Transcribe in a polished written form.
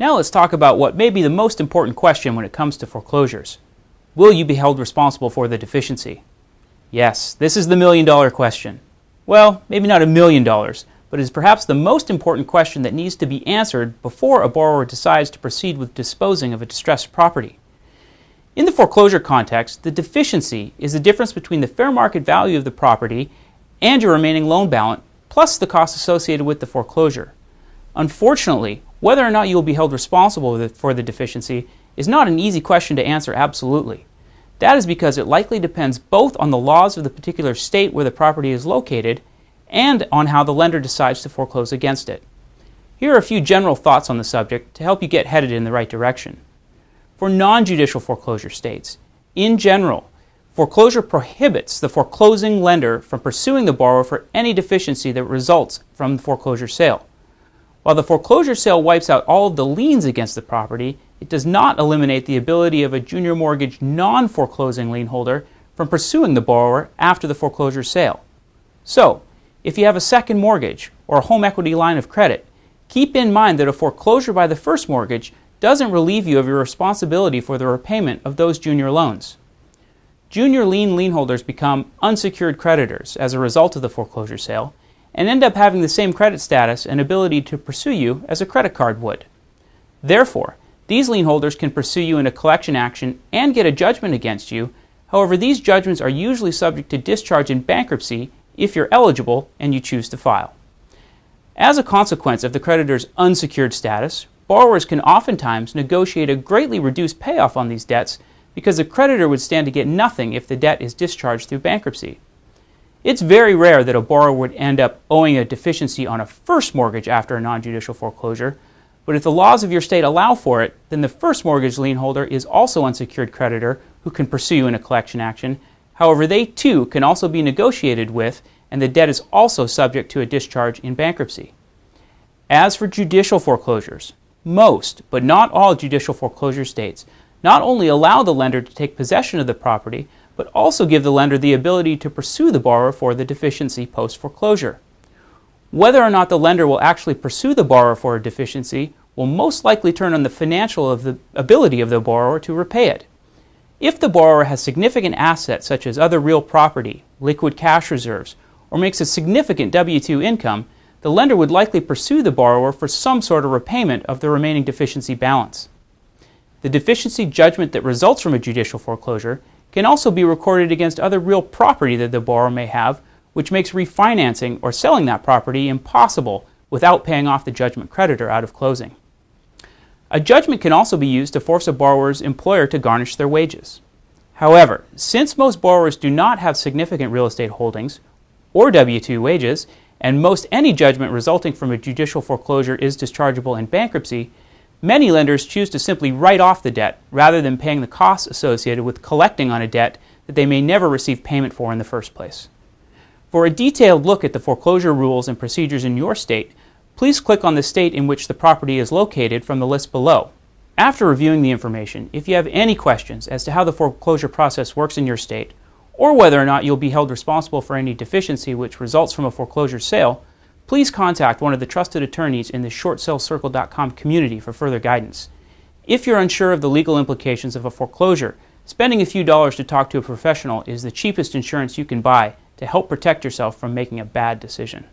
Now let's talk about what may be the most important question when it comes to foreclosures. Will you be held responsible for the deficiency? Yes, this is the million-dollar question. Well, maybe not $1 million, but is perhaps the most important question that needs to be answered before a borrower decides to proceed with disposing of a distressed property. In the foreclosure context, the deficiency is the difference between the fair market value of the property and your remaining loan balance, plus the costs associated with the foreclosure. Unfortunately, whether or not you will be held responsible for the deficiency is not an easy question to answer absolutely. That is because it likely depends both on the laws of the particular state where the property is located and on how the lender decides to foreclose against it. Here are a few general thoughts on the subject to help you get headed in the right direction. For non-judicial foreclosure states, in general, foreclosure prohibits the foreclosing lender from pursuing the borrower for any deficiency that results from the foreclosure sale. While the foreclosure sale wipes out all of the liens against the property, it does not eliminate the ability of a junior mortgage non-foreclosing lien holder from pursuing the borrower after the foreclosure sale. So, if you have a second mortgage or a home equity line of credit, keep in mind that a foreclosure by the first mortgage doesn't relieve you of your responsibility for the repayment of those junior loans. Junior lien holders become unsecured creditors as a result of the foreclosure sale and end up having the same credit status and ability to pursue you as a credit card would. Therefore, these lien holders can pursue you in a collection action and get a judgment against you. However, these judgments are usually subject to discharge in bankruptcy if you're eligible and you choose to file. As a consequence of the creditor's unsecured status, borrowers can oftentimes negotiate a greatly reduced payoff on these debts because the creditor would stand to get nothing if the debt is discharged through bankruptcy. It's very rare that a borrower would end up owing a deficiency on a first mortgage after a non-judicial foreclosure, but if the laws of your state allow for it, then the first mortgage lien holder is also an unsecured creditor who can pursue you in a collection action. However, they too can also be negotiated with, and the debt is also subject to a discharge in bankruptcy. As for judicial foreclosures, most, but not all judicial foreclosure states not only allow the lender to take possession of the property, but also give the lender the ability to pursue the borrower for the deficiency post-foreclosure. Whether or not the lender will actually pursue the borrower for a deficiency will most likely turn on the financial ability of the borrower to repay it. If the borrower has significant assets such as other real property, liquid cash reserves, or makes a significant W-2 income, the lender would likely pursue the borrower for some sort of repayment of the remaining deficiency balance. The deficiency judgment that results from a judicial foreclosure can also be recorded against other real property that the borrower may have, which makes refinancing or selling that property impossible without paying off the judgment creditor out of closing. A judgment can also be used to force a borrower's employer to garnish their wages. However, since most borrowers do not have significant real estate holdings or W-2 wages, and most any judgment resulting from a judicial foreclosure is dischargeable in bankruptcy, many lenders choose to simply write off the debt rather than paying the costs associated with collecting on a debt that they may never receive payment for in the first place. For a detailed look at the foreclosure rules and procedures in your state, please click on the state in which the property is located from the list below. After reviewing the information, if you have any questions as to how the foreclosure process works in your state, or whether or not you'll be held responsible for any deficiency which results from a foreclosure sale, please contact one of the trusted attorneys in the shortsalecircle.com community for further guidance. If you're unsure of the legal implications of a foreclosure, spending a few dollars to talk to a professional is the cheapest insurance you can buy to help protect yourself from making a bad decision.